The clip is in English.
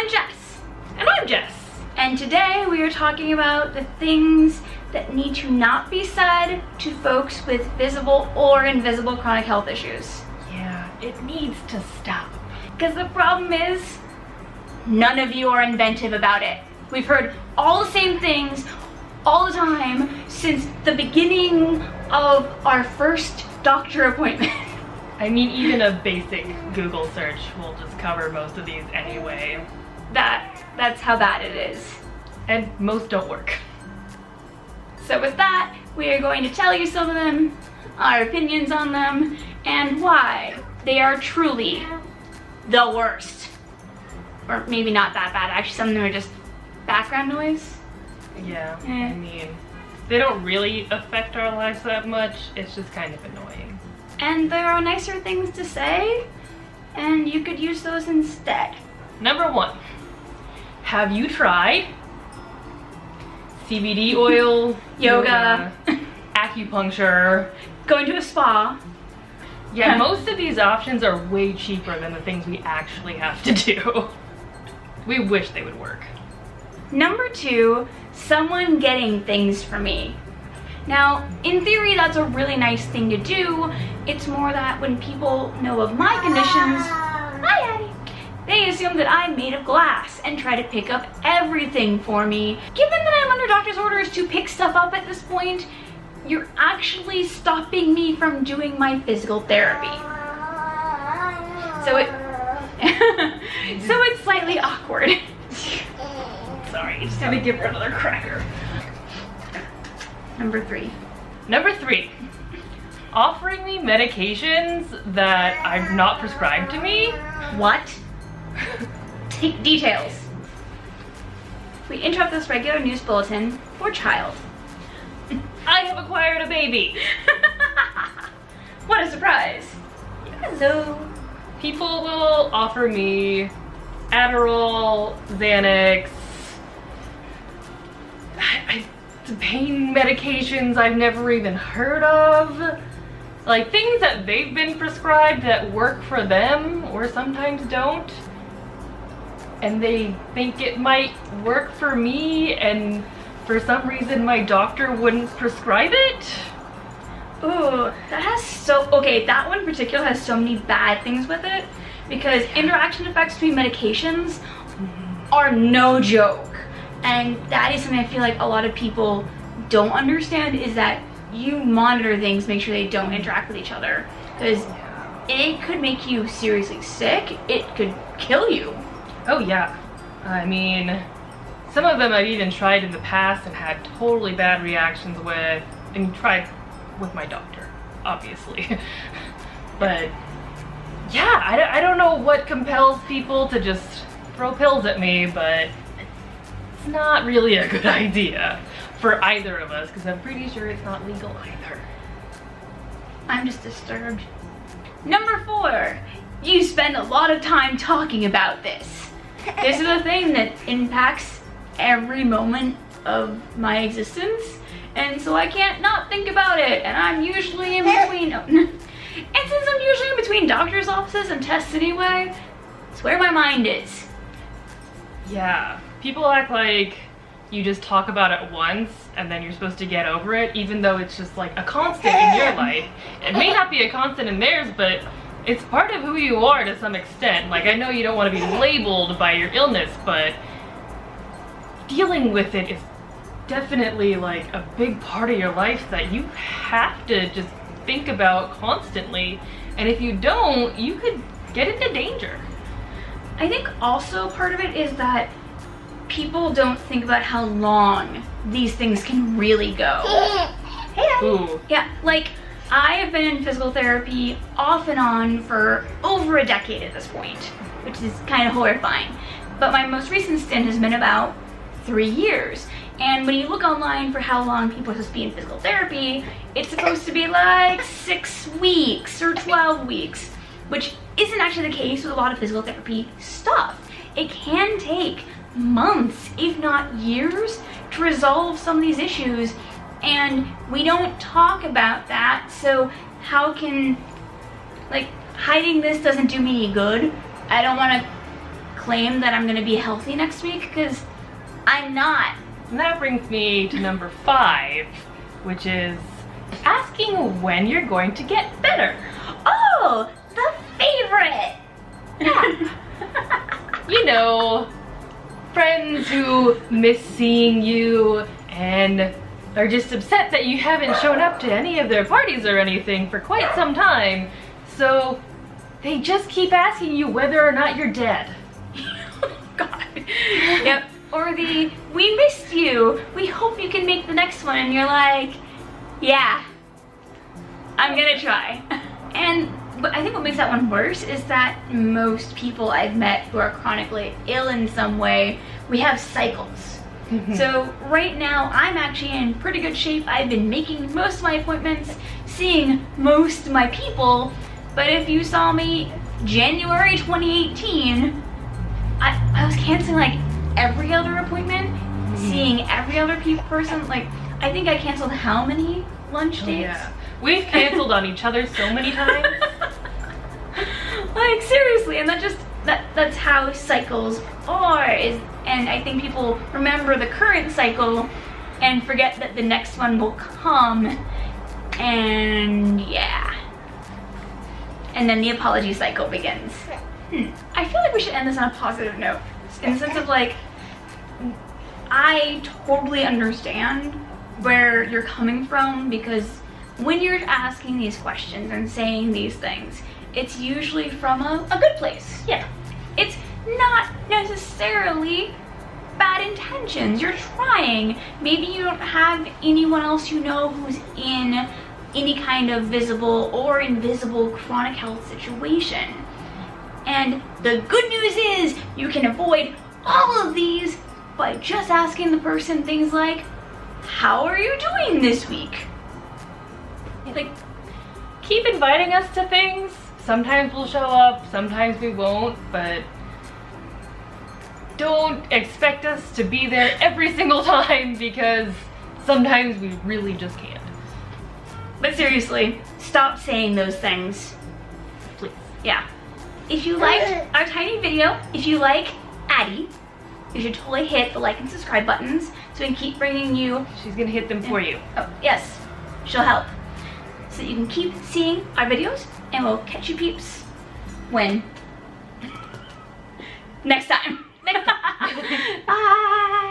I'm Jess. And I'm Jess. And today we are talking about the things that need to not be said to folks with visible or invisible chronic health issues. Yeah, it needs to stop. Because the problem is, none of you are inventive about it. We've heard all the same things all the time since the beginning of our first doctor appointment. I mean, even a basic Google search will just cover most of these anyway. That's how bad it is. And most don't work. So with that, we are going to tell you some of them, our opinions on them, and why they are truly the worst. Or maybe not that bad, actually some of them are just background noise. Yeah, I mean, they don't really affect our lives that much, it's just kind of annoying. And there are nicer things to say, and you could use those instead. Number 1, have you tried CBD oil, Yoga, acupuncture, going to a spa? Yeah, most of these options are way cheaper than the things we actually have to do. We wish they would work. Number 2, someone getting things for me. Now, in theory, that's a really nice thing to do. It's more that when people know of my conditions, hi Addie, they assume that I'm made of glass and try to pick up everything for me. Given that I'm under doctor's orders to pick stuff up at this point, you're actually stopping me from doing my physical therapy. So it's slightly awkward. Sorry, just had to give her another cracker. Number 3. Number 3, offering me medications that are not prescribed to me. What? Take details. We interrupt this regular news bulletin for child. I have acquired a baby. What a surprise. Hello. People will offer me Adderall, Xanax, pain medications I've never even heard of. Like things that they've been prescribed that work for them or sometimes don't. And they think it might work for me, and for some reason my doctor wouldn't prescribe it. Ooh, that one in particular has so many bad things with it, because interaction effects between medications are no joke. And that is something I feel like a lot of people don't understand, is that you monitor things, make sure they don't interact with each other. Because it could make you seriously sick, it could kill you. Oh yeah, I mean, some of them I've even tried in the past and had totally bad reactions with, and tried with my doctor, obviously. But yeah, I don't know what compels people to just throw pills at me, but it's not really a good idea for either of us, because I'm pretty sure it's not legal either. I'm just disturbed. Number 4, you spend a lot of time talking about this. This is a thing that impacts every moment of my existence, and so I can't not think about it, and I'm usually in between, and since I'm usually in between doctor's offices and tests anyway, it's where my mind is. Yeah, people act like you just talk about it once and then you're supposed to get over it, even though it's just like a constant in your life. It may not be a constant in theirs, but it's part of who you are to some extent. Like, I know you don't want to be labeled by your illness, but dealing with it is definitely like a big part of your life that you have to just think about constantly. And if you don't, you could get into danger. I think also part of it is that people don't think about how long these things can really go. Hey, Abby. Ooh. Yeah, like I have been in physical therapy off and on for over a decade at this point, which is kind of horrifying. But my most recent stint has been about 3 years. And when you look online for how long people are supposed to be in physical therapy, it's supposed to be like 6 weeks or 12 weeks, which isn't actually the case with a lot of physical therapy stuff. It can take months, if not years, to resolve some of these issues, and we don't talk about that. So how can, like, hiding this doesn't do me any good. I don't want to claim that I'm gonna be healthy next week, because I'm not. And that brings me to number 5, which is asking when you're going to get better. Oh, the favorite! Yeah. You know, friends who miss seeing you and are just upset that you haven't shown up to any of their parties or anything for quite some time. So they just keep asking you whether or not you're dead. God. Yep. Or the, we missed you. We hope you can make the next one. And you're like, yeah, I'm gonna try. But I think what makes that one worse is that most people I've met who are chronically ill in some way, we have cycles. So right now, I'm actually in pretty good shape. I've been making most of my appointments, seeing most of my people. But if you saw me January 2018, I was canceling like every other appointment, seeing every other person. Like, I think I canceled how many lunch dates? Yeah. We've canceled on each other so many times. Like, seriously, and that's how cycles are, and I think people remember the current cycle and forget that the next one will come, and yeah. And then the apology cycle begins. I feel like we should end this on a positive note, in the sense of like, I totally understand where you're coming from, because when you're asking these questions and saying these things, it's usually from a good place. Yeah. It's not necessarily bad intentions. You're trying. Maybe you don't have anyone else you know who's in any kind of visible or invisible chronic health situation. And the good news is you can avoid all of these by just asking the person things like, how are you doing this week? Like, keep inviting us to things. Sometimes we'll show up, sometimes we won't, but don't expect us to be there every single time, because sometimes we really just can't. But seriously, stop saying those things. Please. Yeah. If you liked our tiny video, if you like Addie, you should totally hit the like and subscribe buttons so we can keep bringing you. She's gonna hit them for you. Oh, yes. She'll help. So you can keep seeing our videos, and we'll catch you peeps when? Next time. Bye.